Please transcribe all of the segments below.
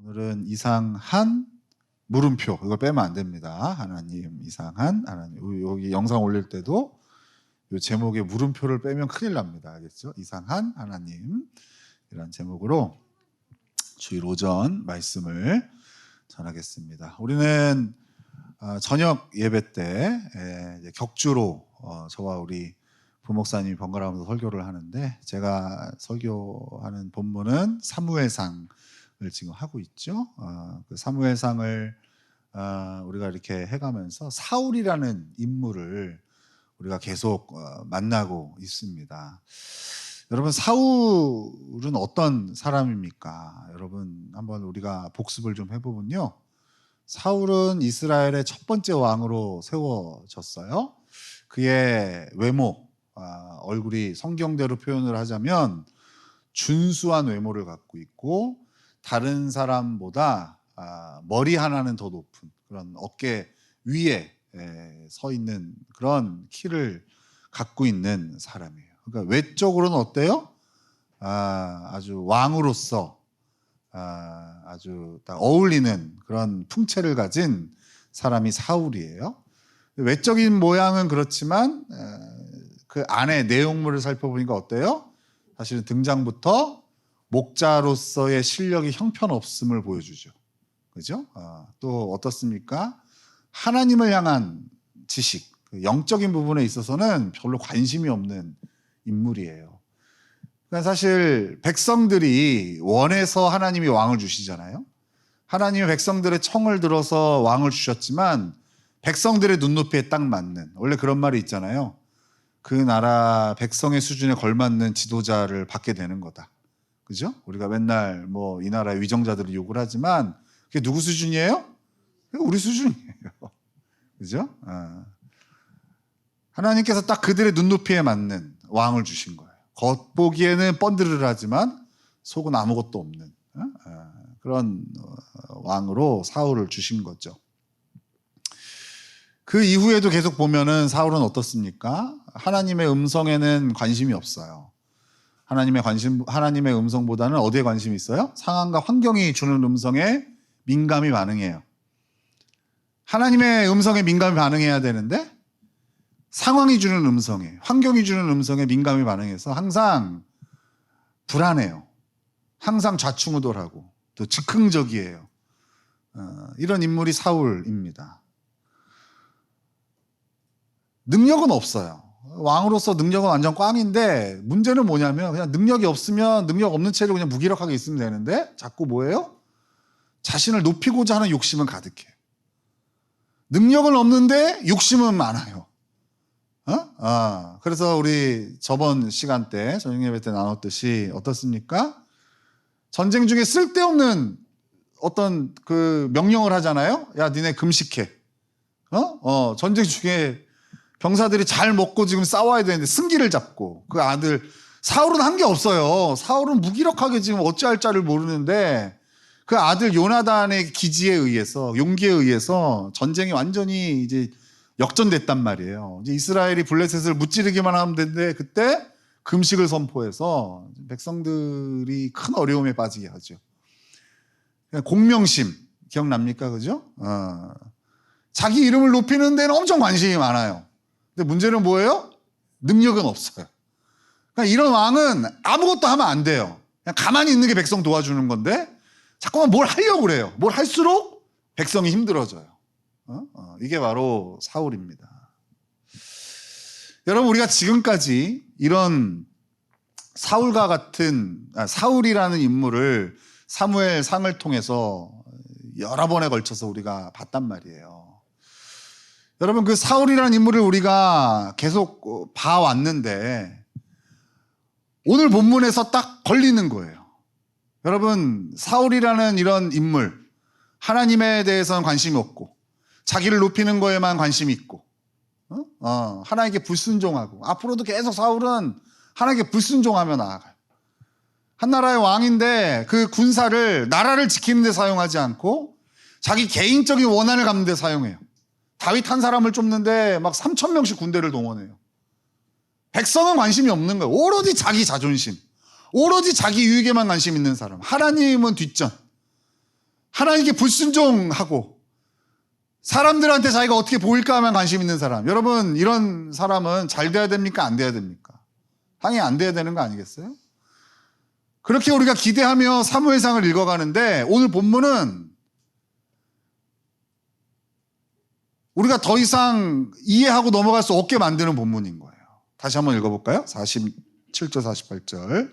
오늘은 이상한 물음표, 이걸 빼면 안 됩니다. 하나님, 이상한 하나님. 여기 영상 올릴 때도 이 제목에 물음표를 빼면 큰일 납니다. 알겠죠? 이상한 하나님, 이런 제목으로 주일 오전 말씀을 전하겠습니다. 우리는 저녁 예배 때 격주로 저와 우리 부목사님이 번갈아가면서 설교를 하는데, 제가 설교하는 본문은 사무엘상을 지금 하고 있죠. 그 사무엘상을 우리가 이렇게 해가면서 사울이라는 인물을 우리가 계속 만나고 있습니다. 여러분, 사울은 어떤 사람입니까? 여러분, 한번 우리가 복습을 좀 해보면요, 사울은 이스라엘의 첫 번째 왕으로 세워졌어요. 그의 외모, 얼굴이 성경대로 표현을 하자면 준수한 외모를 갖고 있고, 다른 사람보다 머리 하나는 더 높은 그런 어깨 위에 서 있는 그런 키를 갖고 있는 사람이에요. 그러니까 외적으로는 어때요? 아주 왕으로서 아주 딱 어울리는 그런 풍채를 가진 사람이 사울이에요. 외적인 모양은 그렇지만 그 안에 내용물을 살펴보니까 어때요? 사실은 등장부터 목자로서의 실력이 형편없음을 보여주죠. 그죠? 또 어떻습니까? 하나님을 향한 지식, 영적인 부분에 있어서는 별로 관심이 없는 인물이에요. 그러니까 사실 백성들이 원해서 하나님이 왕을 주시잖아요. 하나님이 백성들의 청을 들어서 왕을 주셨지만 백성들의 눈높이에 딱 맞는, 원래 그런 말이 있잖아요. 그 나라 백성의 수준에 걸맞는 지도자를 받게 되는 거다. 그죠? 우리가 맨날 뭐 이 나라의 위정자들을 욕을 하지만 그게 누구 수준이에요? 우리 수준이에요. 그죠? 하나님께서 딱 그들의 눈높이에 맞는 왕을 주신 거예요. 겉보기에는 뻔드르르하지만 속은 아무것도 없는 그런 왕으로 사울을 주신 거죠. 그 이후에도 계속 보면은 사울은 어떻습니까? 하나님의 음성에는 관심이 없어요. 하나님의 음성보다는 어디에 관심이 있어요? 상황과 환경이 주는 음성에 민감히 반응해요. 하나님의 음성에 민감히 반응해야 되는데 상황이 주는 음성에, 환경이 주는 음성에 민감히 반응해서 항상 불안해요. 항상 좌충우돌하고 또 즉흥적이에요. 이런 인물이 사울입니다. 능력은 없어요. 왕으로서 능력은 완전 꽝인데, 문제는 뭐냐면 그냥 능력이 없으면 능력 없는 채로 그냥 무기력하게 있으면 되는데 자꾸 뭐예요? 자신을 높이고자 하는 욕심은 가득해요. 능력은 없는데 욕심은 많아요. 그래서 우리 저번 시간 때, 저녁 예배 때 나눴듯이 어떻습니까? 전쟁 중에 쓸데없는 어떤 그 명령을 하잖아요. 야, 니네 금식해. 전쟁 중에 병사들이 잘 먹고 지금 싸워야 되는데 승기를 잡고, 그 아들 사울은 한 게 없어요. 사울은 무기력하게 지금 어찌할 자를 모르는데 그 아들 요나단의 기지에 의해서, 용기에 의해서 전쟁이 완전히 이제 역전됐단 말이에요. 이제 이스라엘이 블레셋을 무찌르기만 하면 되는데 그때 금식을 선포해서 백성들이 큰 어려움에 빠지게 하죠. 공명심 기억납니까? 그죠? 자기 이름을 높이는 데는 엄청 관심이 많아요. 근데 문제는 뭐예요? 능력은 없어요. 그러니까 이런 왕은 아무것도 하면 안 돼요. 그냥 가만히 있는 게 백성 도와주는 건데 자꾸만 뭘 하려고 그래요. 뭘 할수록 백성이 힘들어져요. 이게 바로 사울입니다. 여러분, 우리가 지금까지 이런 사울과 같은 사울이라는 인물을 사무엘상을 통해서 여러 번에 걸쳐서 우리가 봤단 말이에요. 여러분, 그 사울이라는 인물을 우리가 계속 봐왔는데 오늘 본문에서 딱 걸리는 거예요. 여러분, 사울이라는 이런 인물, 하나님에 대해서는 관심이 없고 자기를 높이는 거에만 관심이 있고 하나님께 불순종하고, 앞으로도 계속 사울은 하나님께 불순종하며 나아가요. 한 나라의 왕인데 그 군사를 나라를 지키는 데 사용하지 않고 자기 개인적인 원한을 갚는 데 사용해요. 다윗 한 사람을 쫓는데 막 3,000명씩 군대를 동원해요. 백성은 관심이 없는 거예요. 오로지 자기 자존심, 오로지 자기 유익에만 관심 있는 사람. 하나님은 뒷전. 하나님께 불순종하고 사람들한테 자기가 어떻게 보일까만 관심 있는 사람. 여러분, 이런 사람은 잘 돼야 됩니까? 안 돼야 됩니까? 당연히 안 돼야 되는 거 아니겠어요? 그렇게 우리가 기대하며 사무엘상을 읽어가는데 오늘 본문은 우리가 더 이상 이해하고 넘어갈 수 없게 만드는 본문인 거예요. 다시 한번 읽어볼까요? 47절 48절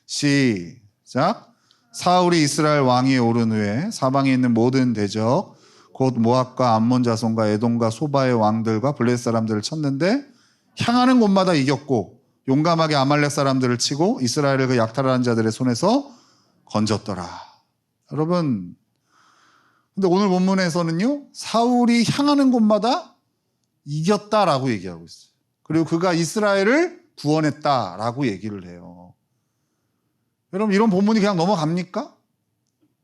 시작. 사울이 이스라엘 왕위에 오른 후에 사방에 있는 모든 대적 곧 모압과 암몬 자손과 에돔과 소바의 왕들과 블레셋 사람들을 쳤는데 향하는 곳마다 이겼고 용감하게 아말렉 사람들을 치고 이스라엘을 그 약탈하는 자들의 손에서 건졌더라. 여러분, 근데 오늘 본문에서는요, 사울이 향하는 곳마다 이겼다라고 얘기하고 있어요. 그리고 그가 이스라엘을 구원했다라고 얘기를 해요. 여러분, 이런 본문이 그냥 넘어갑니까?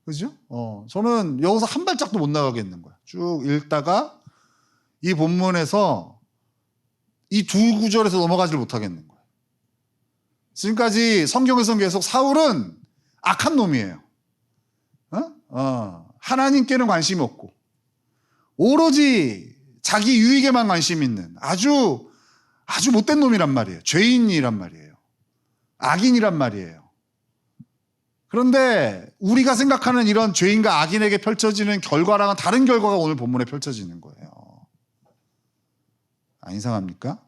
그죠? 저는 여기서 한 발짝도 못 나가겠는 거예요. 쭉 읽다가 이 본문에서 이 두 구절에서 넘어가지를 못하겠는 거예요. 지금까지 성경에서는 계속 사울은 악한 놈이에요. 하나님께는 관심이 없고 오로지 자기 유익에만 관심 있는 아주 못된 놈이란 말이에요. 죄인이란 말이에요. 악인이란 말이에요. 그런데 우리가 생각하는 이런 죄인과 악인에게 펼쳐지는 결과랑은 다른 결과가 오늘 본문에 펼쳐지는 거예요. 안 이상합니까?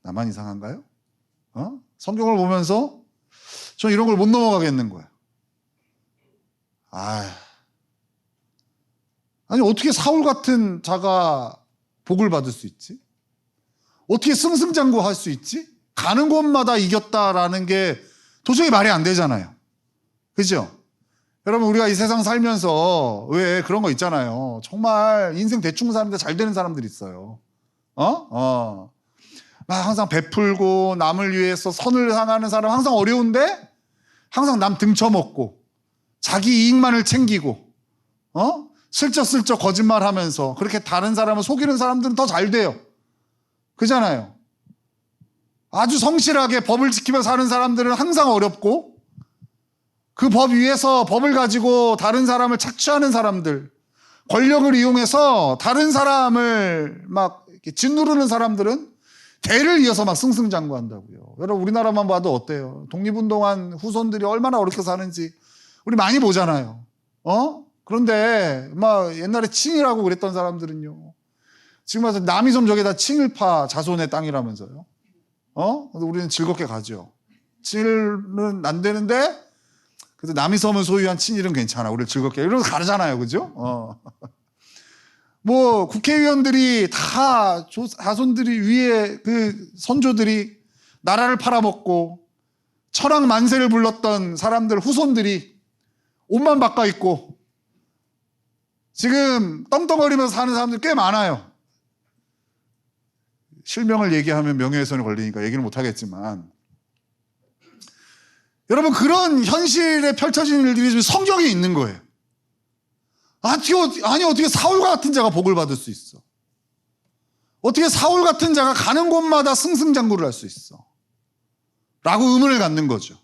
나만 이상한가요? 성경을 보면서 전 이런 걸 못 넘어가겠는 거예요. 아니 어떻게 사울 같은 자가 복을 받을 수 있지? 어떻게 승승장구할 수 있지? 가는 곳마다 이겼다라는 게 도저히 말이 안 되잖아요. 그죠? 여러분, 우리가 이 세상 살면서 왜 그런 거 있잖아요. 정말 인생 대충 사는데 잘 되는 사람들이 있어요. 항상 베풀고 남을 위해서 선을 향하는 사람 항상 어려운데 항상 남 등쳐먹고 자기 이익만을 챙기고 슬쩍슬쩍 거짓말하면서 그렇게 다른 사람을 속이는 사람들은 더 잘 돼요. 그잖아요. 아주 성실하게 법을 지키며 사는 사람들은 항상 어렵고 그 법 위에서 법을 가지고 다른 사람을 착취하는 사람들, 권력을 이용해서 다른 사람을 막 이렇게 짓누르는 사람들은 대를 이어서 막 승승장구한다고요. 여러분, 우리나라만 봐도 어때요? 독립운동한 후손들이 얼마나 어렵게 사는지 우리 많이 보잖아요. 그런데 막 옛날에 칭이라고 그랬던 사람들은요, 지금 와서 남이섬 저게다 칭일파 자손의 땅이라면서요. 그래서 우리는 즐겁게 가죠. 칭일은 안 되는데 그래도 남이섬을 소유한 친일은 괜찮아. 우리를 즐겁게 이러면서 가르잖아요. 그죠? 뭐 국회의원들이 다 자손들이 위에 그 선조들이 나라를 팔아먹고 천황 만세를 불렀던 사람들 후손들이 옷만 바꿔 입고 지금 떵떵거리면서 사는 사람들 꽤 많아요. 실명을 얘기하면 명예훼손이 걸리니까 얘기를 못하겠지만, 여러분, 그런 현실에 펼쳐지는 일들이 지금 성경에 있는 거예요. 아니 어떻게 사울 같은 자가 복을 받을 수 있어? 어떻게 사울 같은 자가 가는 곳마다 승승장구를 할 수 있어? 라고 의문을 갖는 거죠.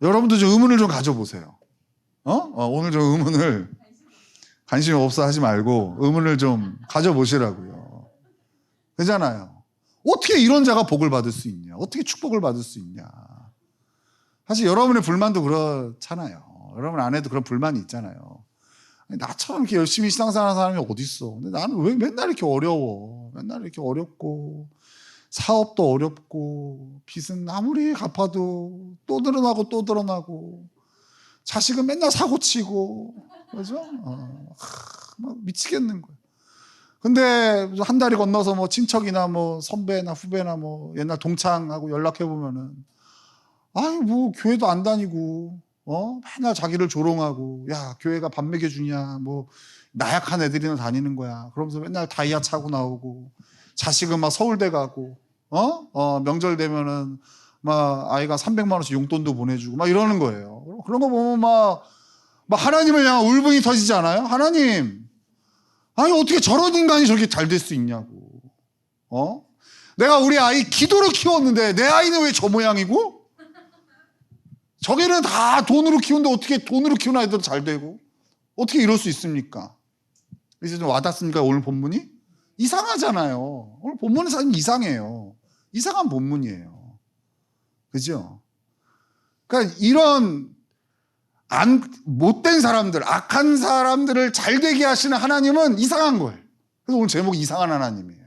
여러분도 좀 의문을 좀 가져보세요. 오늘 좀 의문을, 관심이 없어 하지 말고 의문을 좀 가져보시라고요. 그잖아요. 어떻게 이런 자가 복을 받을 수 있냐? 어떻게 축복을 받을 수 있냐? 사실 여러분의 불만도 그렇잖아요. 여러분 안에도 그런 불만이 있잖아요. 아니, 나처럼 이렇게 열심히 신앙생활하는 사람이 어디 있어? 근데 나는 왜 맨날 이렇게 어려워? 맨날 이렇게 어렵고 사업도 어렵고 빚은 아무리 갚아도 또 늘어나고 또 늘어나고 자식은 맨날 사고치고, 그죠? 막 미치겠는 거예요. 근데 한 달이 건너서 뭐 친척이나 뭐 선배나 후배나 뭐 옛날 동창하고 연락해 보면은 뭐 교회도 안 다니고 맨날 자기를 조롱하고, 야 교회가 밥 먹여주냐, 뭐 나약한 애들이나 다니는 거야, 그러면서 맨날 다이아 차고 나오고, 자식은 막 서울대 가고 명절 되면은 막 아이가 300만 원씩 용돈도 보내주고 막 이러는 거예요. 그런 거 보면 막 하나님을 향한 울분이 터지지 않아요? 하나님, 아니 어떻게 저런 인간이 저렇게 잘 될 수 있냐고. 내가 우리 아이 기도로 키웠는데 내 아이는 왜 저 모양이고? 저기는 다 돈으로 키우는데 어떻게 돈으로 키우는 아이들은 잘 되고? 어떻게 이럴 수 있습니까? 이제 좀 와닿습니까? 오늘 본문이? 이상하잖아요. 오늘 본문은 사실 이상해요. 이상한 본문이에요. 그죠? 그러니까 이런 못된 사람들, 악한 사람들을 잘 되게 하시는 하나님은 이상한 거예요. 그래서 오늘 제목이 이상한 하나님이에요.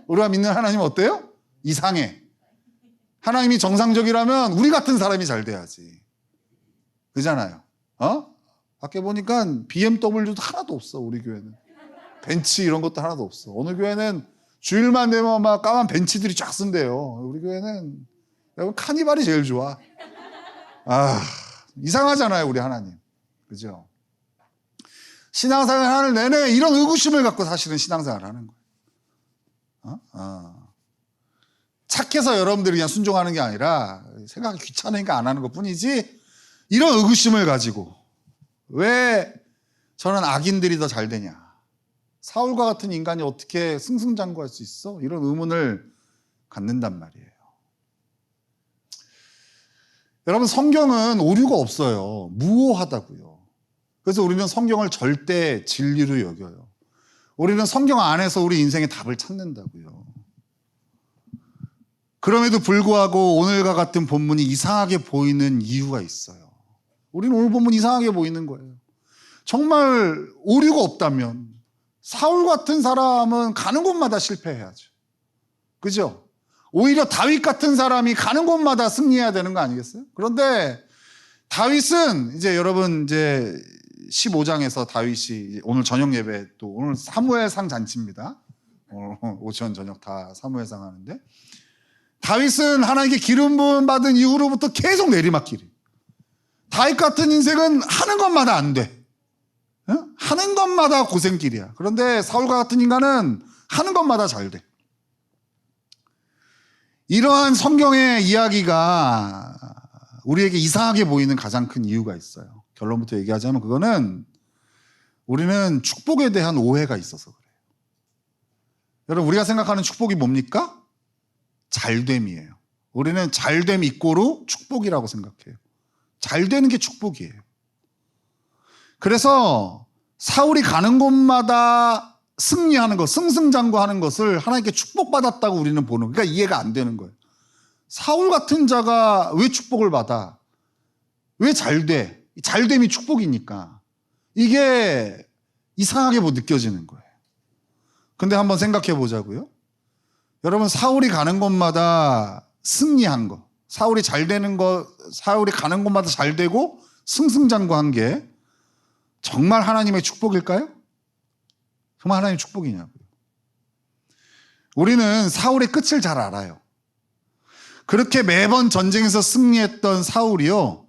우리가 믿는 하나님은 어때요? 이상해. 하나님이 정상적이라면 우리 같은 사람이 잘 돼야지. 그잖아요. 밖에 보니까 BMW도 하나도 없어, 우리 교회는. 벤츠 이런 것도 하나도 없어. 어느 교회는 주일만 되면 막 까만 벤츠들이 쫙 쓴대요. 우리 교회는 여러분 카니발이 제일 좋아. 이상하잖아요, 우리 하나님. 그죠? 신앙생활 하는 내내 이런 의구심을 갖고 사실은 신앙생활을 하는 거예요. 착해서 여러분들이 그냥 순종하는 게 아니라 생각이 귀찮으니까 안 하는 것 뿐이지, 이런 의구심을 가지고 왜 저는 악인들이 더 잘 되냐, 사울과 같은 인간이 어떻게 승승장구할 수 있어? 이런 의문을 갖는단 말이에요. 여러분, 성경은 오류가 없어요. 무오하다고요. 그래서 우리는 성경을 절대 진리로 여겨요. 우리는 성경 안에서 우리 인생의 답을 찾는다고요. 그럼에도 불구하고 오늘과 같은 본문이 이상하게 보이는 이유가 있어요. 우리는 오늘 본문 이상하게 보이는 거예요. 정말 오류가 없다면 사울 같은 사람은 가는 곳마다 실패해야죠. 그죠? 오히려 다윗 같은 사람이 가는 곳마다 승리해야 되는 거 아니겠어요? 그런데 다윗은 이제 여러분 이제 15장에서 다윗이 오늘 저녁 예배, 또 오늘 사무엘상 잔치입니다. 오전 저녁 다 사무엘상 하는데, 다윗은 하나님께 기름 부음 받은 이후로부터 계속 내리막길이. 다윗 같은 인생은 하는 것마다 안 돼. 하는 것마다 고생길이야. 그런데 사울과 같은 인간은 하는 것마다 잘 돼. 이러한 성경의 이야기가 우리에게 이상하게 보이는 가장 큰 이유가 있어요. 결론부터 얘기하자면 그거는 우리는 축복에 대한 오해가 있어서 그래요. 여러분, 우리가 생각하는 축복이 뭡니까? 잘됨이에요. 우리는 잘됨 이꼬르 축복이라고 생각해요. 잘 되는 게 축복이에요. 그래서 사울이 가는 곳마다 승리하는 것, 승승장구하는 것을 하나님께 축복받았다고 우리는 보는, 그러니까 이해가 안 되는 거예요. 사울 같은 자가 왜 축복을 받아? 왜 잘 돼? 잘됨이 축복이니까. 이게 이상하게 느껴지는 거예요. 근데 한번 생각해 보자고요. 여러분, 사울이 가는 곳마다 승리한 거, 사울이 잘 되는 거, 사울이 가는 곳마다 잘 되고 승승장구한 게 정말 하나님의 축복일까요? 정말 하나님의 축복이냐고요. 우리는 사울의 끝을 잘 알아요. 그렇게 매번 전쟁에서 승리했던 사울이요,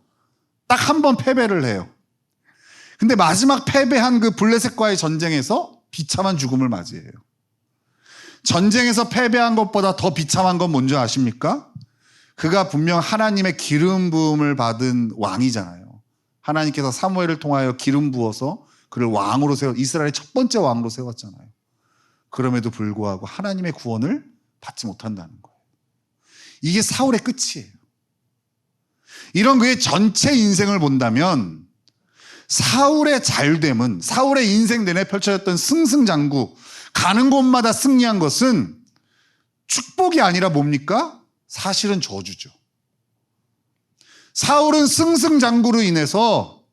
딱 한 번 패배를 해요. 근데 마지막 패배한 그 블레셋과의 전쟁에서 비참한 죽음을 맞이해요. 전쟁에서 패배한 것보다 더 비참한 건 뭔지 아십니까? 그가 분명 하나님의 기름 부음을 받은 왕이잖아요. 하나님께서 사무엘을 통하여 기름 부어서 그를 왕으로 이스라엘의 첫 번째 왕으로 세웠잖아요. 그럼에도 불구하고 하나님의 구원을 받지 못한다는 거예요. 이게 사울의 끝이에요. 이런 그의 전체 인생을 본다면 사울의 잘됨은, 사울의 인생 내내 펼쳐졌던 승승장구, 가는 곳마다 승리한 것은 축복이 아니라 뭡니까? 사실은 저주죠. 사울은 승승장구로 인해서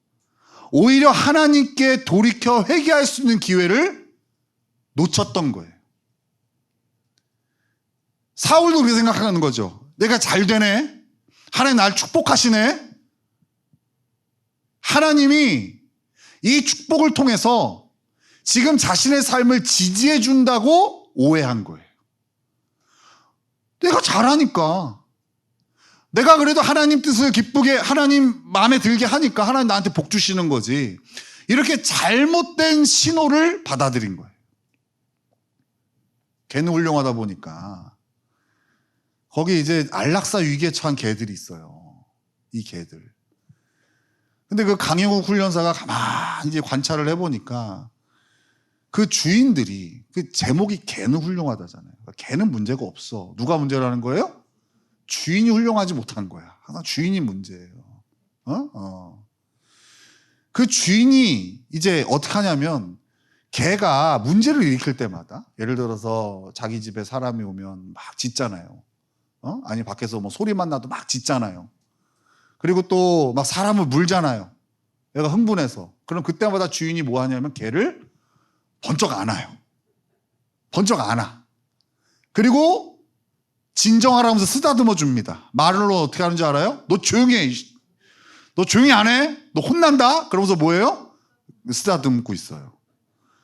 오히려 하나님께 돌이켜 회개할 수 있는 기회를 놓쳤던 거예요. 사울도 그렇게 생각하는 거죠. 내가 잘 되네. 하나님 날 축복하시네. 하나님이 이 축복을 통해서 지금 자신의 삶을 지지해 준다고 오해한 거예요. 내가 잘하니까, 내가 그래도 하나님 뜻을 기쁘게, 하나님 마음에 들게 하니까 하나님 나한테 복 주시는 거지. 이렇게 잘못된 신호를 받아들인 거예요. 개는 훌륭하다 보니까 거기 이제 안락사 위기에 처한 개들이 있어요. 이 개들. 근데 그 강영욱 훈련사가 가만히 이제 관찰을 해보니까 그 주인들이, 그 제목이 개는 훌륭하다잖아요. 개는 문제가 없어. 누가 문제라는 거예요? 주인이 훌륭하지 못한 거야. 항상 주인이 문제예요. 그 주인이 이제 어떻게 하냐면 개가 문제를 일으킬 때마다, 예를 들어서 자기 집에 사람이 오면 막 짖잖아요. 아니 밖에서 뭐 소리만 나도 막 짖잖아요. 그리고 또 막 사람을 물잖아요. 얘가 흥분해서. 그럼 그때마다 주인이 뭐 하냐면 개를 번쩍 안아요. 번쩍 안아. 그리고 진정하라면서 쓰다듬어 줍니다. 말로 어떻게 하는지 알아요? 너 조용히 해. 너 조용히 안 해? 너 혼난다? 그러면서 뭐예요? 쓰다듬고 있어요.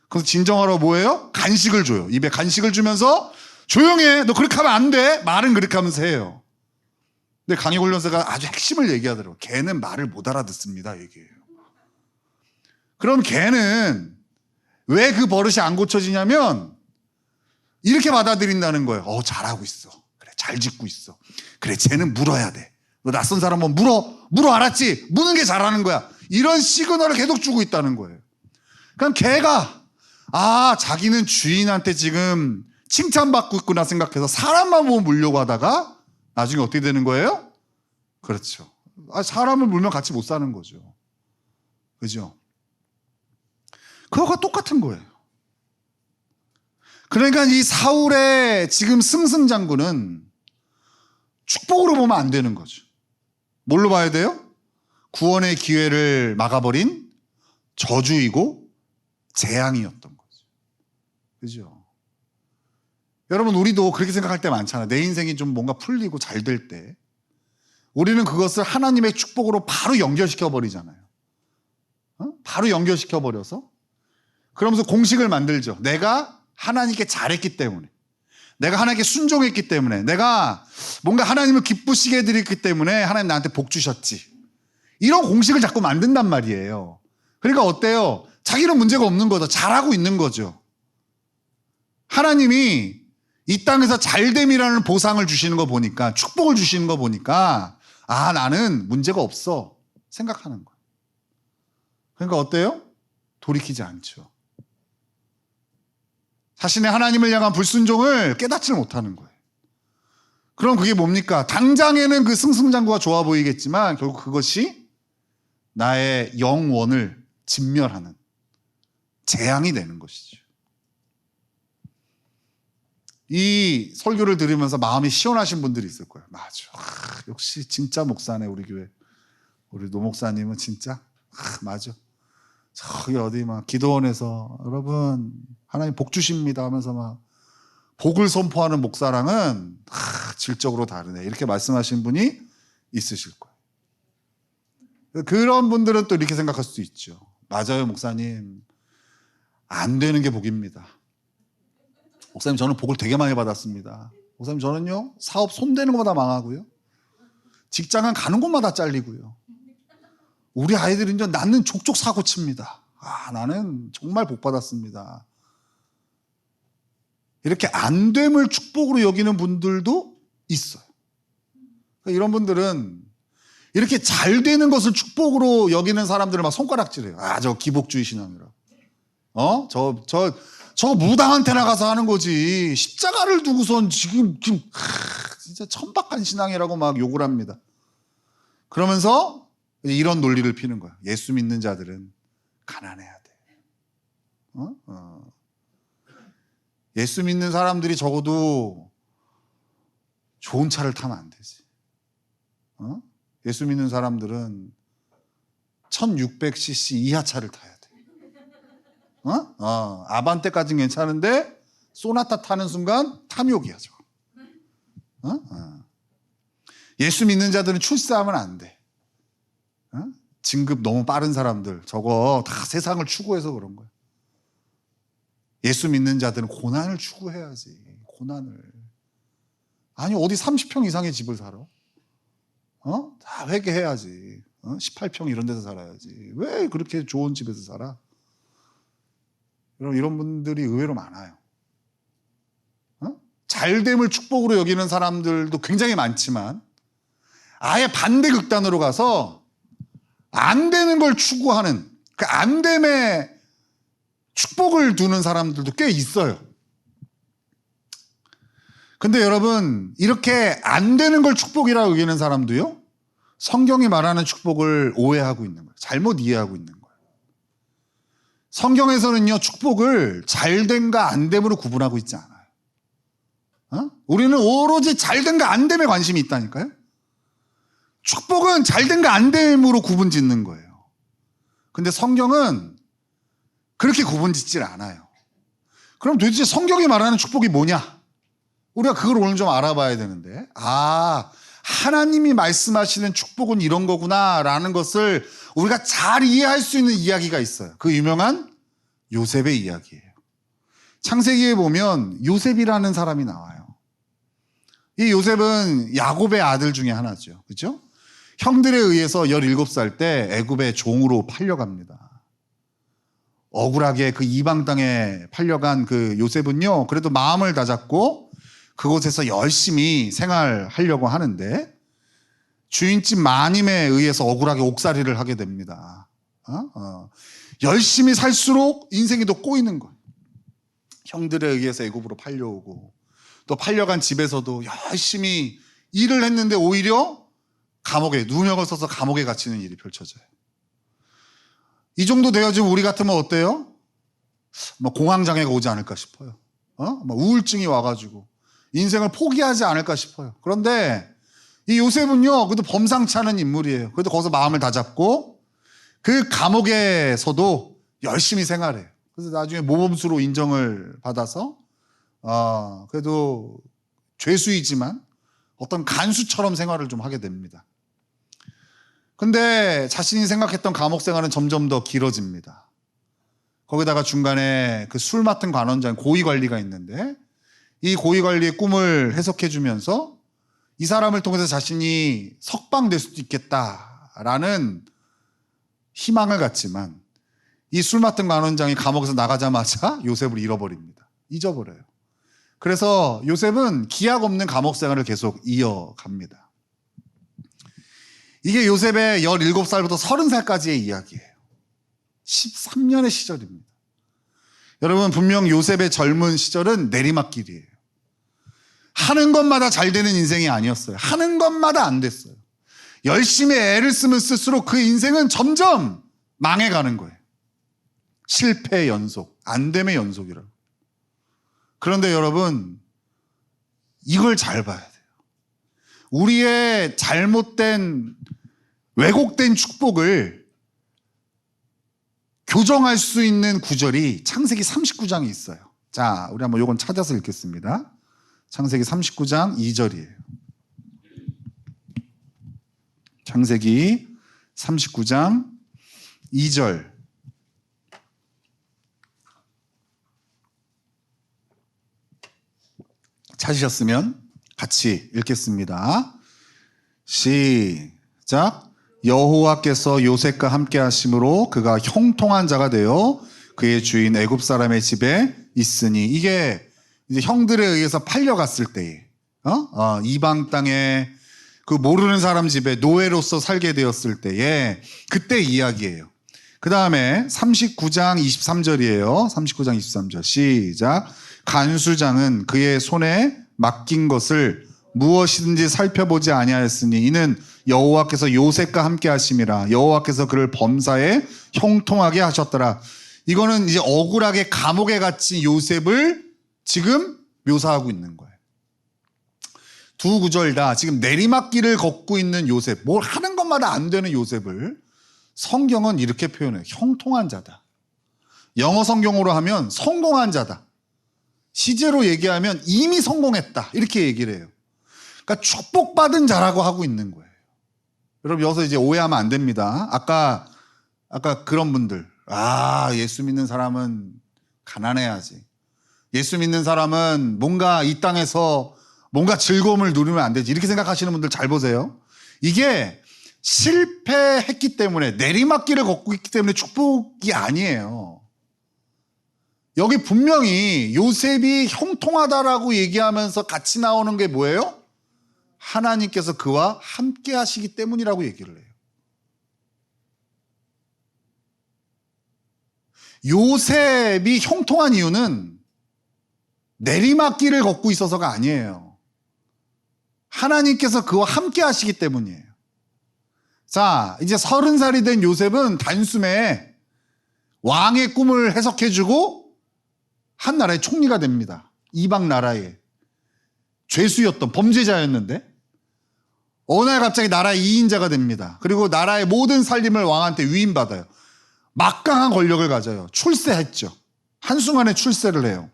그래서 진정하라고 뭐예요? 간식을 줘요. 입에 간식을 주면서 조용히 해. 너 그렇게 하면 안 돼. 말은 그렇게 하면서 해요. 근데 강의훈련사가 아주 핵심을 얘기하더라고요. 개는 말을 못 알아듣습니다. 얘기해요. 그럼 개는 왜 그 버릇이 안 고쳐지냐면 이렇게 받아들인다는 거예요. 잘하고 있어. 그래, 잘 짓고 있어. 그래, 쟤는 물어야 돼. 너 낯선 사람은 물어 알았지? 무는 게 잘하는 거야. 이런 시그널을 계속 주고 있다는 거예요. 그럼 개가 자기는 주인한테 지금 칭찬받고 있구나 생각해서 사람만 보면 물려고 하다가 나중에 어떻게 되는 거예요? 그렇죠. 사람을 물면 같이 못 사는 거죠. 그죠? 그거가 똑같은 거예요. 그러니까 이 사울의 지금 승승장구는 축복으로 보면 안 되는 거죠. 뭘로 봐야 돼요? 구원의 기회를 막아버린 저주이고 재앙이었던 거죠. 그죠? 여러분, 우리도 그렇게 생각할 때 많잖아요. 내 인생이 좀 뭔가 풀리고 잘 될 때 우리는 그것을 하나님의 축복으로 바로 연결시켜 버리잖아요. 바로 연결시켜 버려서 그러면서 공식을 만들죠. 내가 하나님께 잘했기 때문에, 내가 하나님께 순종했기 때문에, 내가 뭔가 하나님을 기쁘시게 해드렸기 때문에 하나님 나한테 복 주셨지. 이런 공식을 자꾸 만든단 말이에요. 그러니까 어때요? 자기는 문제가 없는 거죠. 잘하고 있는 거죠. 하나님이 이 땅에서 잘됨이라는 보상을 주시는 거 보니까, 축복을 주시는 거 보니까 나는 문제가 없어 생각하는 거예요. 그러니까 어때요? 돌이키지 않죠. 자신의 하나님을 향한 불순종을 깨닫지 못하는 거예요. 그럼 그게 뭡니까? 당장에는 그 승승장구가 좋아 보이겠지만 결국 그것이 나의 영원을 진멸하는 재앙이 되는 것이죠. 이 설교를 들으면서 마음이 시원하신 분들이 있을 거예요. 맞아. 역시 진짜 목사네, 우리 교회. 우리 노 목사님은 진짜. 맞아. 저기 어디 막 기도원에서 여러분 하나님 복 주십니다 하면서 막 복을 선포하는 목사랑은 질적으로 다르네. 이렇게 말씀하신 분이 있으실 거예요. 그런 분들은 또 이렇게 생각할 수도 있죠. 맞아요, 목사님. 안 되는 게 복입니다. 목사님, 저는 복을 되게 많이 받았습니다. 목사님, 저는요, 사업 손대는 것마다 망하고요. 직장은 가는 곳마다 잘리고요. 우리 아이들은요, 나는 족족 사고 칩니다. 나는 정말 복 받았습니다. 이렇게 안 됨을 축복으로 여기는 분들도 있어요. 이런 분들은 이렇게 잘 되는 것을 축복으로 여기는 사람들을 막 손가락질해요. 저 기복주의 신앙이라. 저 무당한테 나가서 하는 거지. 십자가를 두고선 지금 진짜 천박한 신앙이라고 막 욕을 합니다. 그러면서 이런 논리를 피는 거야. 예수 믿는 자들은 가난해야 돼. 예수 믿는 사람들이 적어도 좋은 차를 타면 안 되지. 예수 믿는 사람들은 1600cc 이하 차를 타야 돼. 아반떼까지는 괜찮은데 소나타 타는 순간 탐욕이야, 저거. 예수 믿는 자들은 출세하면 안 돼. 진급 너무 빠른 사람들, 저거 다 세상을 추구해서 그런 거야. 예수 믿는 자들은 고난을 추구해야지. 고난을. 아니, 어디 30평 이상의 집을 살아? 다 회개해야지. 18평 이런 데서 살아야지. 왜 그렇게 좋은 집에서 살아? 이런 분들이 의외로 많아요. 잘됨을 축복으로 여기는 사람들도 굉장히 많지만 아예 반대 극단으로 가서 안 되는 걸 추구하는, 그 안 됨에 축복을 두는 사람들도 꽤 있어요. 근데 여러분, 이렇게 안 되는 걸 축복이라고 여기는 사람도요, 성경이 말하는 축복을 오해하고 있는 거예요. 잘못 이해하고 있는 거예요. 성경에서는요, 축복을 잘됨과 안됨으로 구분하고 있지 않아요. 우리는 오로지 잘됨과 안됨에 관심이 있다니까요. 축복은 잘됨과 안됨으로 구분 짓는 거예요. 근데 성경은 그렇게 구분 짓질 않아요. 그럼 도대체 성경이 말하는 축복이 뭐냐? 우리가 그걸 오늘 좀 알아봐야 되는데, 하나님이 말씀하시는 축복은 이런 거구나 라는 것을 우리가 잘 이해할 수 있는 이야기가 있어요. 그 유명한 요셉의 이야기예요. 창세기에 보면 요셉이라는 사람이 나와요. 이 요셉은 야곱의 아들 중에 하나죠. 그렇죠? 형들에 의해서 17살 때 애굽의 종으로 팔려갑니다. 억울하게 그 이방 땅에 팔려간 그 요셉은요, 그래도 마음을 다잡고 그곳에서 열심히 생활하려고 하는데 주인집 마님에 의해서 억울하게 옥살이를 하게 됩니다. 열심히 살수록 인생이 더 꼬이는 거예요. 형들에 의해서 애굽으로 팔려오고 또 팔려간 집에서도 열심히 일을 했는데 오히려 감옥에, 누명을 써서 감옥에 갇히는 일이 펼쳐져요. 이 정도 되어지면 우리 같으면 어때요? 공황장애가 오지 않을까 싶어요. 우울증이 와가지고 인생을 포기하지 않을까 싶어요. 그런데 이 요셉은요, 그래도 범상치 않은 인물이에요. 그래도 거기서 마음을 다잡고 그 감옥에서도 열심히 생활해요. 그래서 나중에 모범수로 인정을 받아서 그래도 죄수이지만 어떤 간수처럼 생활을 좀 하게 됩니다. 근데 자신이 생각했던 감옥 생활은 점점 더 길어집니다. 거기다가 중간에 그 술 맡은 관원장, 고위관리가 있는데 이 고위관리의 꿈을 해석해 주면서 이 사람을 통해서 자신이 석방될 수도 있겠다라는 희망을 갖지만 이 술 맡은 관원장이 감옥에서 나가자마자 요셉을 잃어버립니다. 잊어버려요. 그래서 요셉은 기약 없는 감옥 생활을 계속 이어갑니다. 이게 요셉의 17살부터 30살까지의 이야기예요. 13년의 시절입니다. 여러분, 분명 요셉의 젊은 시절은 내리막길이에요. 하는 것마다 잘 되는 인생이 아니었어요. 하는 것마다 안 됐어요. 열심히 애를 쓰면 쓸수록 그 인생은 점점 망해가는 거예요. 실패의 연속, 안 됨의 연속이라고. 그런데 여러분, 이걸 잘 봐야 돼요. 우리의 잘못된, 왜곡된 축복을 교정할 수 있는 구절이 창세기 39장에 있어요. 자, 우리 한번 이건 찾아서 읽겠습니다. 창세기 39장 2절이에요. 창세기 39장 2절. 찾으셨으면 같이 읽겠습니다. 시작. 여호와께서 요셉과 함께 하심으로 그가 형통한 자가 되어 그의 주인 애굽 사람의 집에 있으니, 이게 이제 형들에 의해서 팔려갔을 때에 이방 땅에 그 모르는 사람 집에 노예로서 살게 되었을 때에 그때 이야기예요. 그 다음에 39장 23절이에요. 39장 23절 시작. 간수장은 그의 손에 맡긴 것을 무엇이든지 살펴보지 아니하였으니 이는 여호와께서 요셉과 함께 하심이라. 여호와께서 그를 범사에 형통하게 하셨더라. 이거는 이제 억울하게 감옥에 갇힌 요셉을 지금 묘사하고 있는 거예요. 두 구절 다 지금 내리막길을 걷고 있는 요셉, 뭘 하는 것마다 안 되는 요셉을 성경은 이렇게 표현해요. 형통한 자다. 영어 성경으로 하면 성공한 자다. 시제로 얘기하면 이미 성공했다. 이렇게 얘기를 해요. 그러니까 축복받은 자라고 하고 있는 거예요. 여러분, 여기서 이제 오해하면 안 됩니다. 아까 그런 분들, 예수 믿는 사람은 가난해야지. 예수 믿는 사람은 뭔가 이 땅에서 뭔가 즐거움을 누리면 안 되지. 이렇게 생각하시는 분들 잘 보세요. 이게 실패했기 때문에, 내리막길을 걷고 있기 때문에 축복이 아니에요. 여기 분명히 요셉이 형통하다라고 얘기하면서 같이 나오는 게 뭐예요? 하나님께서 그와 함께 하시기 때문이라고 얘기를 해요. 요셉이 형통한 이유는 내리막길을 걷고 있어서가 아니에요. 하나님께서 그와 함께 하시기 때문이에요. 자, 이제 30살이 된 요셉은 단숨에 왕의 꿈을 해석해주고 한 나라의 총리가 됩니다. 이방 나라의 죄수였던 범죄자였는데 어느 날 갑자기 나라의 2인자가 됩니다. 그리고 나라의 모든 살림을 왕한테 위임받아요. 막강한 권력을 가져요. 출세했죠. 한순간에 출세를 해요.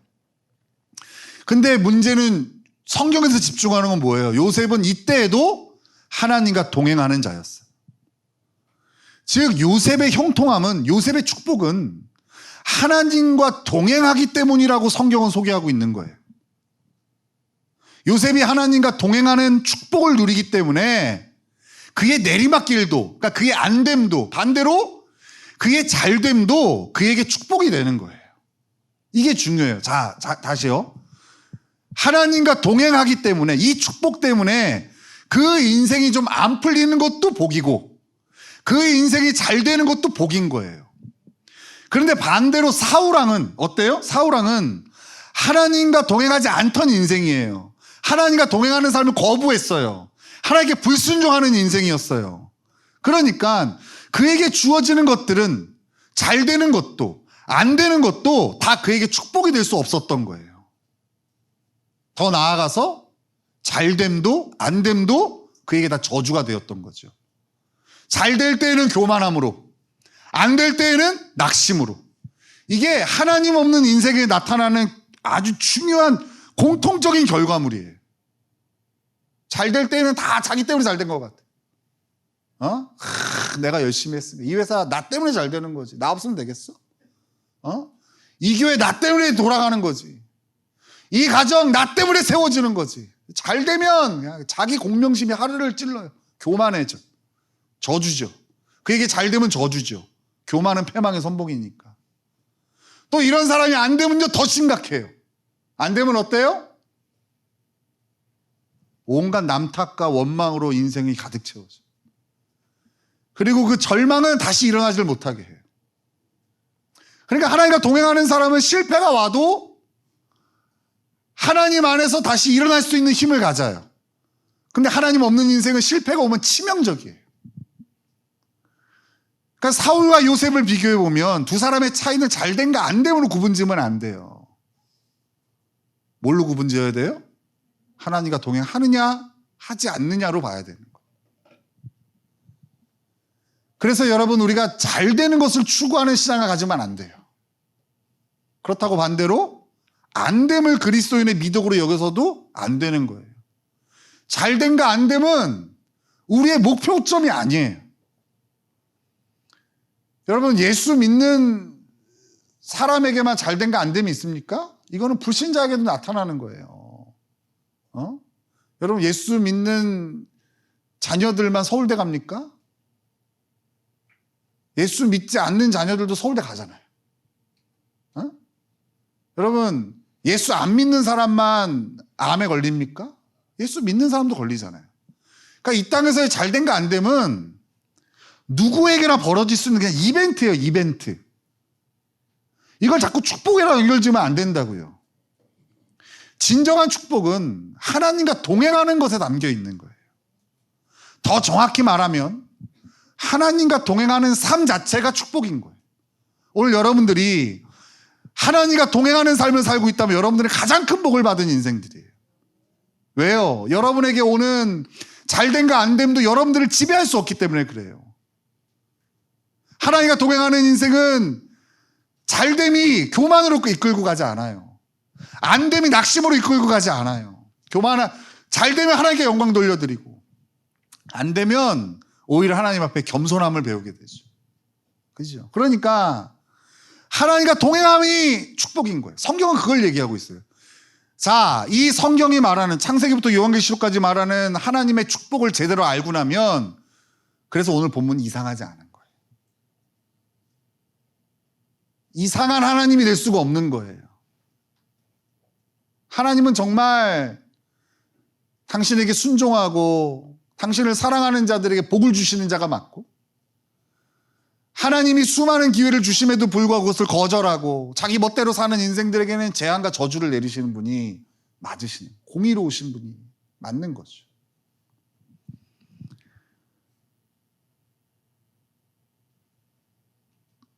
근데 문제는 성경에서 집중하는 건 뭐예요? 요셉은 이때에도 하나님과 동행하는 자였어요. 즉 요셉의 형통함은, 요셉의 축복은 하나님과 동행하기 때문이라고 성경은 소개하고 있는 거예요. 요셉이 하나님과 동행하는 축복을 누리기 때문에 그의 내리막길도, 그러니까 그의 안됨도, 반대로 그의 잘됨도 그에게 축복이 되는 거예요. 이게 중요해요. 자, 다시요. 하나님과 동행하기 때문에, 이 축복 때문에 그 인생이 좀 안 풀리는 것도 복이고 그 인생이 잘 되는 것도 복인 거예요. 그런데 반대로 사울왕은 어때요? 사울왕은 하나님과 동행하지 않던 인생이에요. 하나님과 동행하는 삶을 거부했어요. 하나님께 불순종하는 인생이었어요. 그러니까 그에게 주어지는 것들은 잘 되는 것도 안 되는 것도 다 그에게 축복이 될 수 없었던 거예요. 더 나아가서 잘됨도 안됨도 그에게 다 저주가 되었던 거죠. 잘 될 때에는 교만함으로, 안 될 때에는 낙심으로. 이게 하나님 없는 인생에 나타나는 아주 중요한 공통적인 결과물이에요. 잘 될 때는 다 자기 때문에 잘 된 것 같아. 내가 열심히 했으면 이 회사 나 때문에 잘 되는 거지. 나 없으면 되겠어? 이 교회 나 때문에 돌아가는 거지. 이 가정 나 때문에 세워지는 거지. 잘 되면 그냥 자기 공명심이 하루를 찔러요. 교만해져. 저주죠. 그에게 잘 되면 저주죠. 교만은 패망의 선봉이니까. 또 이런 사람이 안 되면 더 심각해요. 안 되면 어때요? 온갖 남탓과 원망으로 인생이 가득 채워져. 그리고 그 절망은 다시 일어나지를 못하게 해요. 그러니까 하나님과 동행하는 사람은 실패가 와도 하나님 안에서 다시 일어날 수 있는 힘을 가져요. 근데 하나님 없는 인생은 실패가 오면 치명적이에요. 그러니까 사울과 요셉을 비교해 보면 두 사람의 차이는 잘된가 안 됨으로 구분지으면 안 돼요. 뭘로 구분지어야 돼요? 하나님과 동행하느냐 하지 않느냐로 봐야 되는 거예요. 그래서 여러분, 우리가 잘 되는 것을 추구하는 신앙을 가지면 안 돼요. 그렇다고 반대로 안 됨을 그리스도인의 미덕으로 여겨서도 안 되는 거예요. 잘 된가 안 됨은 우리의 목표점이 아니에요. 여러분, 예수 믿는 사람에게만 잘 된가 안 됨이 있습니까? 이거는 불신자에게도 나타나는 거예요. 여러분, 예수 믿는 자녀들만 서울대 갑니까? 예수 믿지 않는 자녀들도 서울대 가잖아요. 여러분, 예수 안 믿는 사람만 암에 걸립니까? 예수 믿는 사람도 걸리잖아요. 그러니까 이 땅에서의 잘된가 안 됨은 누구에게나 벌어질 수 있는 그냥 이벤트예요, 이벤트. 이걸 자꾸 축복이랑 연결지으면 안 된다고요. 진정한 축복은 하나님과 동행하는 것에 담겨 있는 거예요. 더 정확히 말하면 하나님과 동행하는 삶 자체가 축복인 거예요. 오늘 여러분들이 하나님과 동행하는 삶을 살고 있다면 여러분들은 가장 큰 복을 받은 인생들이에요. 왜요? 여러분에게 오는 잘된가 안됨도 여러분들을 지배할 수 없기 때문에 그래요. 하나님과 동행하는 인생은 잘됨이 교만으로 이끌고 가지 않아요. 안됨이 낙심으로 이끌고 가지 않아요. 잘되면 하나님께 영광 돌려드리고, 안되면 오히려 하나님 앞에 겸손함을 배우게 되죠. 그죠? 그러니까 하나님과 동행함이 축복인 거예요. 성경은 그걸 얘기하고 있어요. 자, 이 성경이 말하는, 창세기부터 요한계시록까지 말하는 하나님의 축복을 제대로 알고 나면, 그래서 오늘 본문이 이상하지 않은 거예요. 이상한 하나님이 될 수가 없는 거예요. 하나님은 정말 당신에게 순종하고 당신을 사랑하는 자들에게 복을 주시는 자가 맞고, 하나님이 수많은 기회를 주심에도 불구하고 그것을 거절하고 자기 멋대로 사는 인생들에게는 재앙과 저주를 내리시는 분이 맞으시는, 공의로우신 분이 맞는 거죠.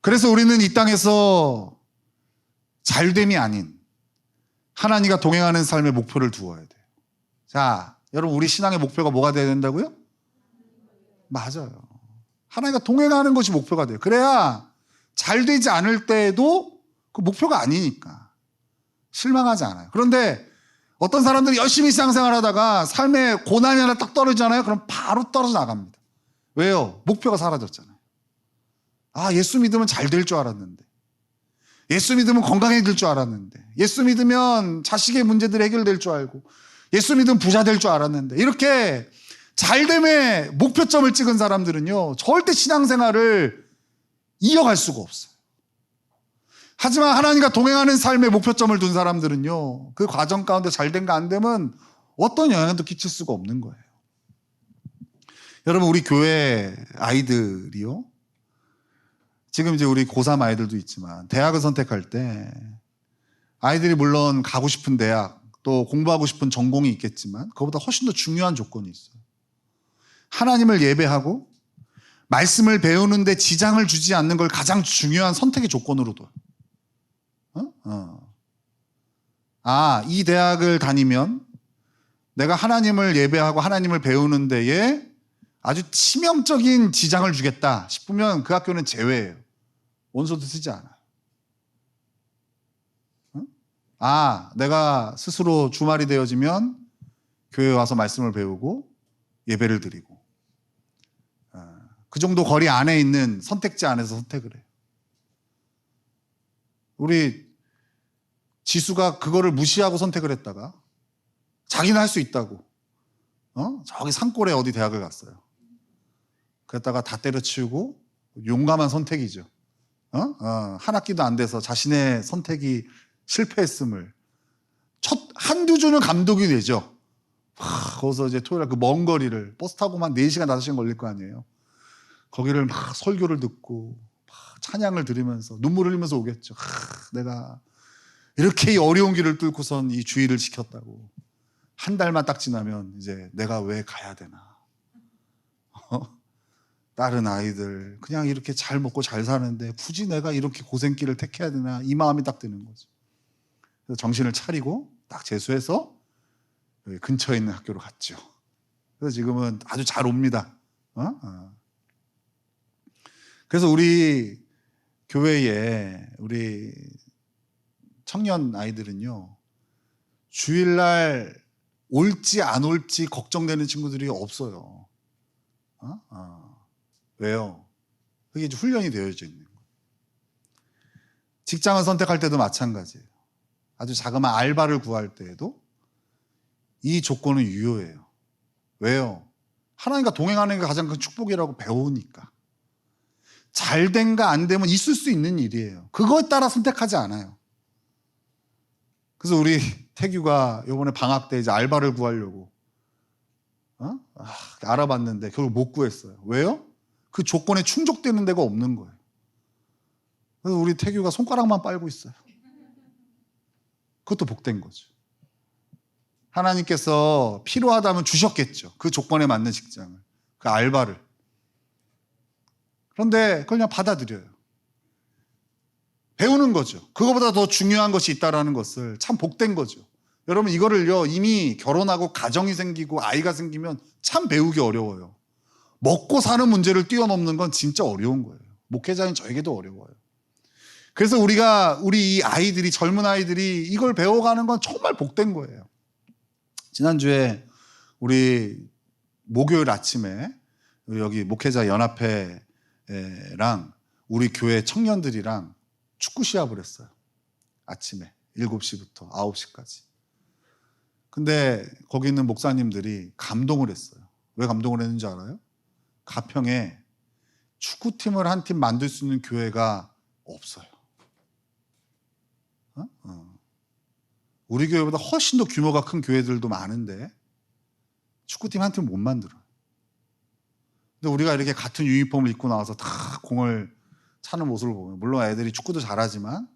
그래서 우리는 이 땅에서 잘됨이 아닌 하나님과 동행하는 삶의 목표를 두어야 돼요. 자, 여러분, 우리 신앙의 목표가 뭐가 돼야 된다고요? 맞아요. 하나님과 동행하는 것이 목표가 돼요. 그래야 잘 되지 않을 때에도 그 목표가 아니니까 실망하지 않아요. 그런데 어떤 사람들이 열심히 신앙생활 하다가 삶의 고난이 하나 딱 떨어지잖아요. 그럼 바로 떨어져 나갑니다. 왜요? 목표가 사라졌잖아요. 아, 예수 믿으면 잘 될 줄 알았는데, 예수 믿으면 건강해질 줄 알았는데, 예수 믿으면 자식의 문제들이 해결될 줄 알고, 예수 믿으면 부자 될 줄 알았는데, 이렇게 잘됨의 목표점을 찍은 사람들은요, 절대 신앙생활을 이어갈 수가 없어요. 하지만 하나님과 동행하는 삶의 목표점을 둔 사람들은요, 그 과정 가운데 잘된가 안 되면 어떤 영향도 끼칠 수가 없는 거예요. 여러분, 우리 교회 아이들이요, 지금 이제 우리 고3 아이들도 있지만 대학을 선택할 때 아이들이 물론 가고 싶은 대학, 또 공부하고 싶은 전공이 있겠지만 그것보다 훨씬 더 중요한 조건이 있어요. 하나님을 예배하고 말씀을 배우는데 지장을 주지 않는 걸 가장 중요한 선택의 조건으로 둬요. 아, 이 대학을 다니면 내가 하나님을 예배하고 하나님을 배우는 데에 아주 치명적인 지장을 주겠다 싶으면 그 학교는 제외예요. 원서도 쓰지 않아요. 아, 내가 스스로 주말이 되어지면 교회에 와서 말씀을 배우고 예배를 드리고, 그 정도 거리 안에 있는 선택지 안에서 선택을 해요. 우리 지수가 그거를 무시하고 선택을 했다가 자기는 할 수 있다고 저기 산골에 어디 대학을 갔어요. 그랬다가 다 때려치우고, 용감한 선택이죠. 한 학기도 안 돼서 자신의 선택이 실패했음을 한두 주는 감독이 되죠. 거기서 이제 토요일 날 그 먼 거리를 버스 타고만 4시간 5시간 걸릴 거 아니에요. 거기를 막 설교를 듣고 막 찬양을 들으면서 눈물 흘리면서 오겠죠. 내가 이렇게 이 어려운 길을 뚫고선 이 주의를 지켰다고. 한 달만 딱 지나면 이제 내가 왜 가야 되나. 다른 아이들 그냥 이렇게 잘 먹고 잘 사는데 굳이 내가 이렇게 고생길을 택해야 되나, 이 마음이 딱 드는 거죠. 그래서 정신을 차리고 딱 재수해서 여기 근처에 있는 학교로 갔죠. 그래서 지금은 아주 잘 옵니다. 그래서 우리 교회에 우리 청년 아이들은요, 주일날 올지 안 올지 걱정되는 친구들이 없어요. 왜요? 그게 이제 훈련이 되어져 있는 거예요. 직장을 선택할 때도 마찬가지예요. 아주 자그마한 알바를 구할 때에도 이 조건은 유효해요. 왜요? 하나님과 동행하는 게 가장 큰 축복이라고 배우니까. 잘 된가 안 되면 있을 수 있는 일이에요. 그거에 따라 선택하지 않아요. 그래서 우리 태규가 이번에 방학 때 이제 알바를 구하려고 알아봤는데 결국 못 구했어요. 왜요? 그 조건에 충족되는 데가 없는 거예요. 그래서 우리 태규가 손가락만 빨고 있어요. 그것도 복된 거죠. 하나님께서 필요하다면 주셨겠죠. 그 조건에 맞는 직장을, 그 알바를. 그런데 그걸 그냥 받아들여요. 배우는 거죠. 그거보다 더 중요한 것이 있다는 것을. 참 복된 거죠. 여러분, 이거를요, 이미 결혼하고 가정이 생기고 아이가 생기면 참 배우기 어려워요. 먹고 사는 문제를 뛰어넘는 건 진짜 어려운 거예요. 목회자인 저에게도 어려워요. 그래서 우리 이 아이들이, 젊은 아이들이 이걸 배워가는 건 정말 복된 거예요. 지난주에 우리 목요일 아침에 여기 목회자 연합회랑 우리 교회 청년들이랑 축구 시합을 했어요. 아침에 7시부터 9시까지. 근데 거기 있는 목사님들이 감동을 했어요. 왜 감동을 했는지 알아요? 가평에 축구팀을 한 팀 만들 수 있는 교회가 없어요. 우리 교회보다 훨씬 더 규모가 큰 교회들도 많은데 축구팀 한 팀 못 만들어요. 근데 우리가 이렇게 같은 유니폼을 입고 나와서 다 공을 차는 모습을 보면, 물론 애들이 축구도 잘하지만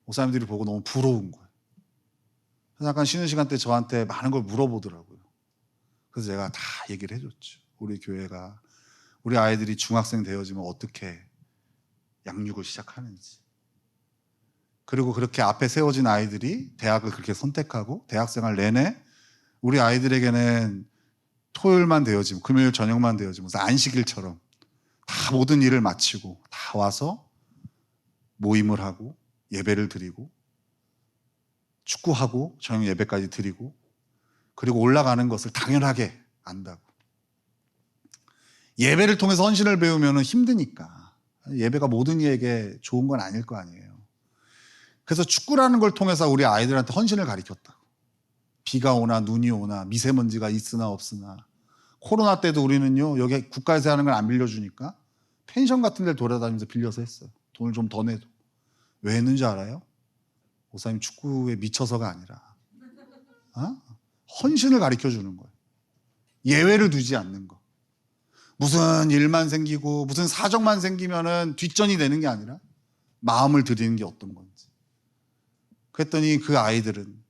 목사님들이 보고 너무 부러운 거예요. 그래서 약간 쉬는 시간 때 저한테 많은 걸 물어보더라고요. 그래서 제가 다 얘기를 해줬죠. 우리 교회가, 우리 아이들이 중학생 되어지면 어떻게 양육을 시작하는지. 그리고 그렇게 앞에 세워진 아이들이 대학을 그렇게 선택하고 대학생활 내내 우리 아이들에게는 토요일만 되어지면, 금요일 저녁만 되어지면 무슨 안식일처럼 다 모든 일을 마치고 다 와서 모임을 하고 예배를 드리고 축구하고 저녁 예배까지 드리고 그리고 올라가는 것을 당연하게 안다고. 예배를 통해서 헌신을 배우면 힘드니까. 예배가 모든 이에게 좋은 건 아닐 거 아니에요. 그래서 축구라는 걸 통해서 우리 아이들한테 헌신을 가르쳤다고. 비가 오나 눈이 오나 미세먼지가 있으나 없으나. 코로나 때도 우리는요, 여기 국가에서 하는 걸 안 빌려주니까 펜션 같은 데를 돌아다니면서 빌려서 했어요. 돈을 좀 더 내도. 왜 했는지 알아요? 목사님 축구에 미쳐서가 아니라 헌신을 가르쳐주는 거예요. 예외를 두지 않는 거. 무슨 일만 생기고 무슨 사정만 생기면은 뒷전이 되는 게 아니라 마음을 드리는 게 어떤 건지. 그랬더니 그 아이들은,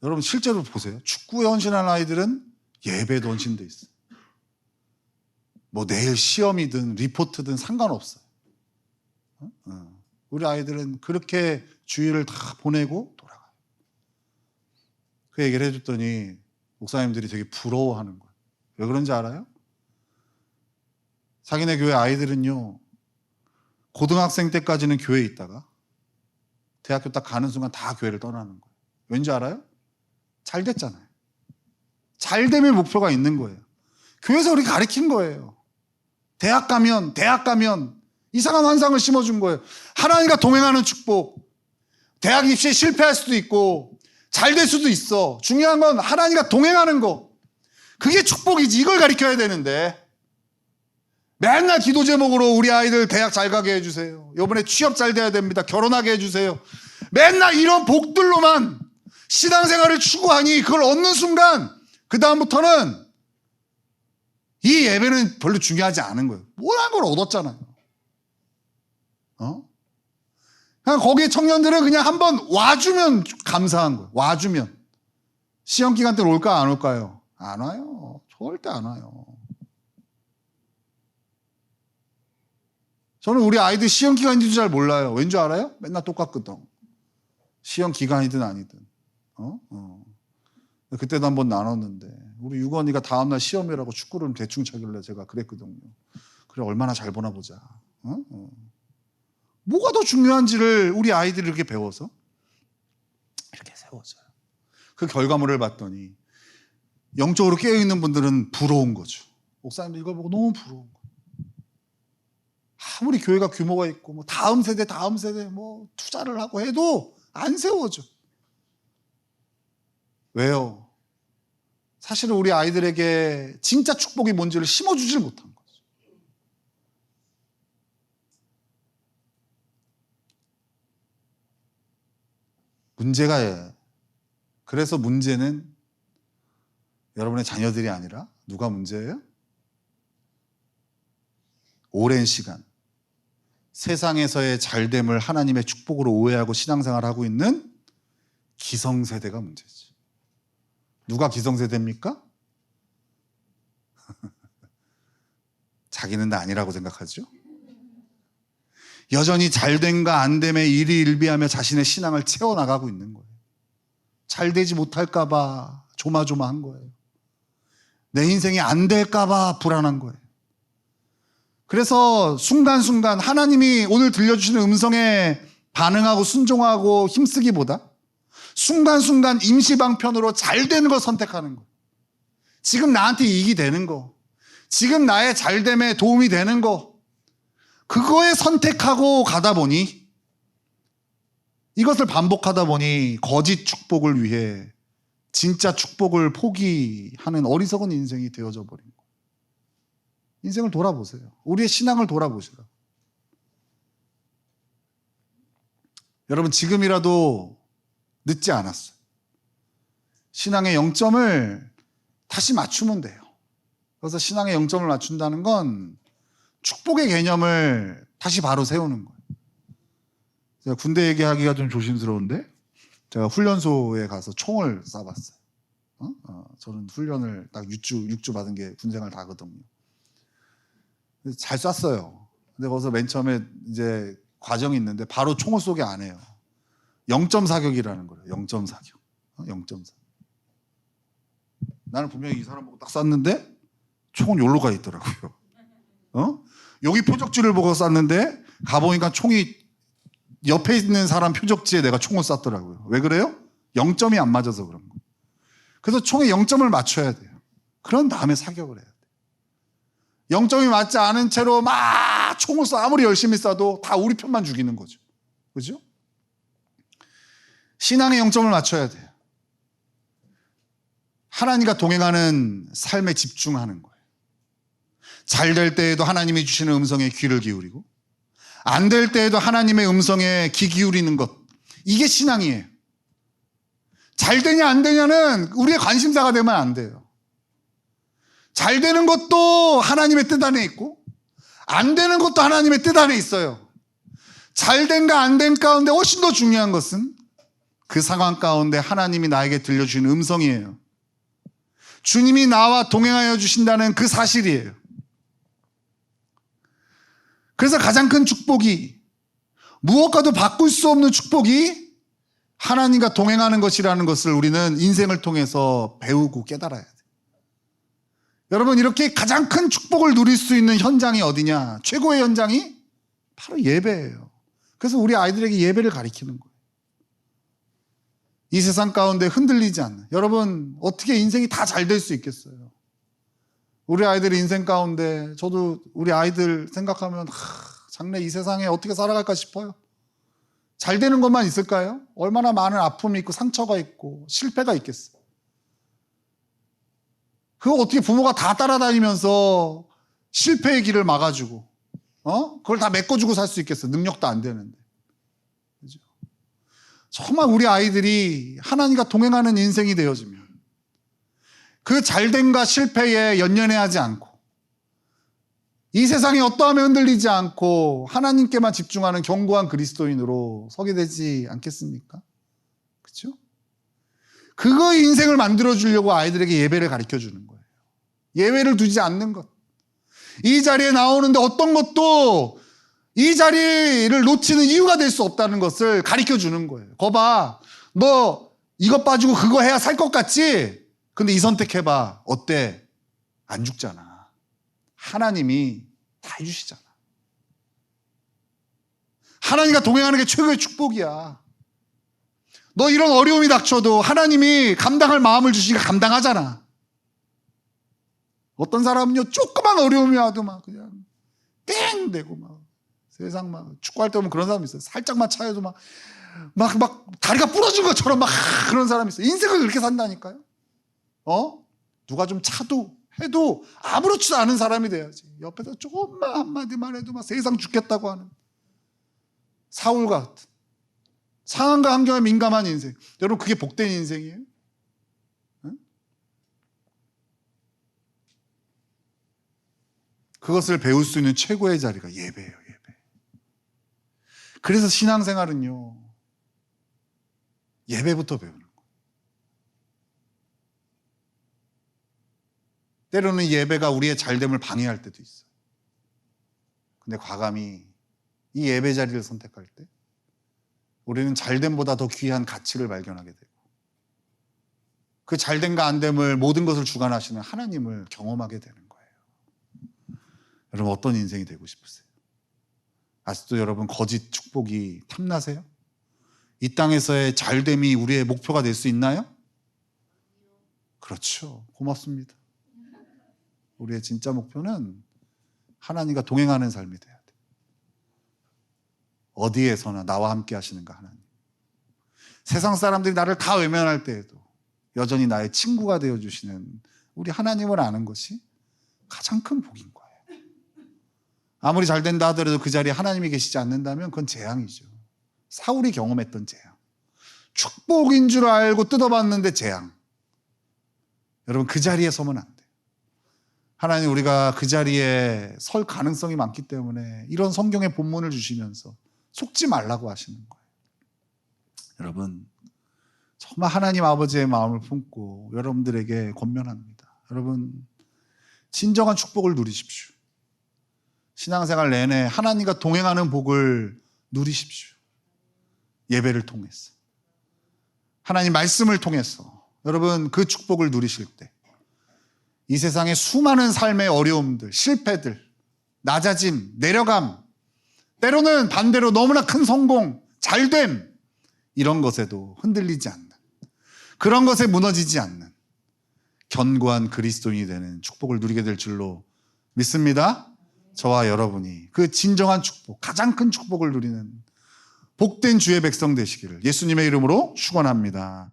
여러분 실제로 보세요. 축구에 헌신하는 아이들은 예배도 헌신돼 있어요. 뭐 내일 시험이든 리포트든 상관없어요. 우리 아이들은 그렇게 주일을 다 보내고 돌아가요. 그 얘기를 해줬더니 목사님들이 되게 부러워하는 거예요. 왜 그런지 알아요? 자기네 교회 아이들은요, 고등학생 때까지는 교회에 있다가 대학교 딱 가는 순간 다 교회를 떠나는 거예요. 왠지 알아요? 잘 됐잖아요. 잘 됨의 목표가 있는 거예요. 교회에서 우리 가르친 거예요. 대학 가면 이상한 환상을 심어준 거예요. 하나님과 동행하는 축복. 대학 입시에 실패할 수도 있고 잘 될 수도 있어. 중요한 건 하나님과 동행하는 거. 그게 축복이지. 이걸 가르쳐야 되는데 맨날 기도 제목으로 우리 아이들 대학 잘 가게 해주세요. 이번에 취업 잘 돼야 됩니다. 결혼하게 해주세요. 맨날 이런 복들로만 신앙생활을 추구하니 그걸 얻는 순간 그 다음부터는 이 예배는 별로 중요하지 않은 거예요. 뭐란 걸 얻었잖아요. 그냥 거기에 청년들은 그냥 한번 와주면 감사한 거예요. 와주면. 시험 기간 때 올까 안 올까요? 안 와요. 절대 안 와요. 저는 우리 아이들 시험 기간인지도 잘 몰라요. 왠지 알아요? 맨날 똑같거든. 시험 기간이든 아니든. 그때도 한번 나눴는데 우리 유건이가 다음날 시험이라고 축구를 대충 차길래 제가 그랬거든요. 그래 얼마나 잘 보나 보자. 뭐가 더 중요한지를 우리 아이들이 이렇게 배워서 이렇게 세워져요. 그 결과물을 봤더니 영적으로 깨어있는 분들은 부러운 거죠. 목사님들 이걸 보고 너무 부러운 거예요. 아무리 교회가 규모가 있고 뭐 다음 세대 뭐 투자를 하고 해도 안 세워져. 왜요? 사실은 우리 아이들에게 진짜 축복이 뭔지를 심어주질 못한 거죠. 문제가, 그래서 문제는 여러분의 자녀들이 아니라 누가 문제예요? 오랜 시간 세상에서의 잘됨을 하나님의 축복으로 오해하고 신앙생활을 하고 있는 기성세대가 문제지. 누가 기성세대입니까? 자기는 나 아니라고 생각하죠. 여전히 잘됨과 안됨에 일희일비하며 자신의 신앙을 채워나가고 있는 거예요. 잘되지 못할까 봐 조마조마한 거예요. 내 인생이 안 될까 봐 불안한 거예요. 그래서 순간순간 하나님이 오늘 들려주시는 음성에 반응하고 순종하고 힘쓰기보다 순간순간 임시방편으로 잘 되는 걸 선택하는 거예요. 지금 나한테 이익이 되는 거, 지금 나의 잘됨에 도움이 되는 거, 그거에 선택하고 가다 보니, 이것을 반복하다 보니 거짓 축복을 위해 진짜 축복을 포기하는 어리석은 인생이 되어져 버린 거예요. 인생을 돌아보세요. 우리의 신앙을 돌아보시라. 여러분 지금이라도 늦지 않았어요. 신앙의 0점을 다시 맞추면 돼요. 그래서 신앙의 0점을 맞춘다는 건 축복의 개념을 다시 바로 세우는 거예요. 제가 군대 얘기하기가 좀 조심스러운데 제가 훈련소에 가서 총을 쏴봤어요. 저는 훈련을 딱 6주 받은 게 군생활 다거든요. 잘 쐈어요. 근데 거기서 맨 처음에 이제 과정이 있는데 바로 총을 쏘게 안 해요. 0.4격이라는 거예요. 0.4격. 0.4. 나는 분명히 이 사람 보고 딱 쐈는데 총은 여기로 가 있더라고요. 여기 표적지를 보고 쐈는데 가보니까 총이 옆에 있는 사람 표적지에 내가 총을 쐈더라고요. 왜 그래요? 0점이 안 맞아서 그런 거. 그래서 총에 0점을 맞춰야 돼요. 그런 다음에 사격을 해야 돼요. 0점이 맞지 않은 채로 막 총을 쏴 아무리 열심히 쏴도 다 우리 편만 죽이는 거죠. 그죠? 신앙의 0점을 맞춰야 돼요. 하나님과 동행하는 삶에 집중하는 거예요. 잘 될 때에도 하나님이 주시는 음성에 귀를 기울이고 안 될 때에도 하나님의 음성에 귀 기울이는 것, 이게 신앙이에요. 잘 되냐 안 되냐는 우리의 관심사가 되면 안 돼요. 잘 되는 것도 하나님의 뜻 안에 있고 안 되는 것도 하나님의 뜻 안에 있어요. 잘 된가 안 된 가운데 훨씬 더 중요한 것은 그 상황 가운데 하나님이 나에게 들려주신 음성이에요. 주님이 나와 동행하여 주신다는 그 사실이에요. 그래서 가장 큰 축복이, 무엇과도 바꿀 수 없는 축복이 하나님과 동행하는 것이라는 것을 우리는 인생을 통해서 배우고 깨달아야 돼요. 여러분, 이렇게 가장 큰 축복을 누릴 수 있는 현장이 어디냐? 최고의 현장이 바로 예배예요. 그래서 우리 아이들에게 예배를 가르치는 거예요. 이 세상 가운데 흔들리지 않는, 여러분 어떻게 인생이 다 잘 될 수 있겠어요? 우리 아이들의 인생 가운데 저도 우리 아이들 생각하면 장래 이 세상에 어떻게 살아갈까 싶어요. 잘 되는 것만 있을까요? 얼마나 많은 아픔이 있고 상처가 있고 실패가 있겠어요. 그거 어떻게 부모가 다 따라다니면서 실패의 길을 막아주고 그걸 다 메꿔주고 살 수 있겠어요? 능력도 안 되는데. 그죠? 정말 우리 아이들이 하나님과 동행하는 인생이 되어지면 그 잘됨과 실패에 연연해하지 않고 이 세상이 어떠하면 흔들리지 않고 하나님께만 집중하는 견고한 그리스도인으로 서게 되지 않겠습니까? 그렇죠? 그거의 인생을 만들어주려고 아이들에게 예배를 가르쳐주는 거예요. 예외를 두지 않는 것. 이 자리에 나오는데 어떤 것도 이 자리를 놓치는 이유가 될 수 없다는 것을 가르쳐주는 거예요. 거봐, 너 이것 빠지고 그거 해야 살 것 같지? 근데 이 선택해봐. 어때? 안 죽잖아. 하나님이 다 해주시잖아. 하나님과 동행하는 게 최고의 축복이야. 너 이런 어려움이 닥쳐도 하나님이 감당할 마음을 주시니까 감당하잖아. 어떤 사람은요, 조그만 어려움이 와도 막 그냥 땡! 되고 막 세상 막 축구할 때 보면 그런 사람 있어요. 살짝만 차여도 막 다리가 부러진 것처럼 막 그런 사람이 있어요. 인생을 그렇게 산다니까요. 누가 좀 차도 해도 아무렇지도 않은 사람이 돼야지. 옆에서 조금만 한마디만 해도 막 세상 죽겠다고 하는 사울과 같은 상황과 환경에 민감한 인생. 여러분, 그게 복된 인생이에요? 응? 그것을 배울 수 있는 최고의 자리가 예배예요. 예배. 그래서 신앙생활은요, 예배부터 배우는 거예요. 때로는 예배가 우리의 잘됨을 방해할 때도 있어요. 근데 과감히 이 예배 자리를 선택할 때 우리는 잘됨보다 더 귀한 가치를 발견하게 되고 그 잘됨과 안됨을 모든 것을 주관하시는 하나님을 경험하게 되는 거예요. 여러분, 어떤 인생이 되고 싶으세요? 아직도 여러분 거짓 축복이 탐나세요? 이 땅에서의 잘됨이 우리의 목표가 될 수 있나요? 그렇죠. 고맙습니다. 우리의 진짜 목표는 하나님과 동행하는 삶이 돼야 돼요. 어디에서나 나와 함께 하시는가 하나님. 세상 사람들이 나를 다 외면할 때에도 여전히 나의 친구가 되어주시는 우리 하나님을 아는 것이 가장 큰 복인 거예요. 아무리 잘 된다 하더라도 그 자리에 하나님이 계시지 않는다면 그건 재앙이죠. 사울이 경험했던 재앙. 축복인 줄 알고 뜯어봤는데 재앙. 여러분, 그 자리에 서면 안 돼요. 하나님, 우리가 그 자리에 설 가능성이 많기 때문에 이런 성경의 본문을 주시면서 속지 말라고 하시는 거예요. 여러분, 정말 하나님 아버지의 마음을 품고 여러분들에게 권면합니다. 여러분, 진정한 축복을 누리십시오. 신앙생활 내내 하나님과 동행하는 복을 누리십시오. 예배를 통해서, 하나님 말씀을 통해서 여러분 그 축복을 누리실 때 이 세상의 수많은 삶의 어려움들, 실패들, 낮아짐, 내려감, 때로는 반대로 너무나 큰 성공, 잘됨, 이런 것에도 흔들리지 않는, 그런 것에 무너지지 않는 견고한 그리스도인이 되는 축복을 누리게 될 줄로 믿습니다. 저와 여러분이 그 진정한 축복, 가장 큰 축복을 누리는 복된 주의 백성 되시기를 예수님의 이름으로 축원합니다.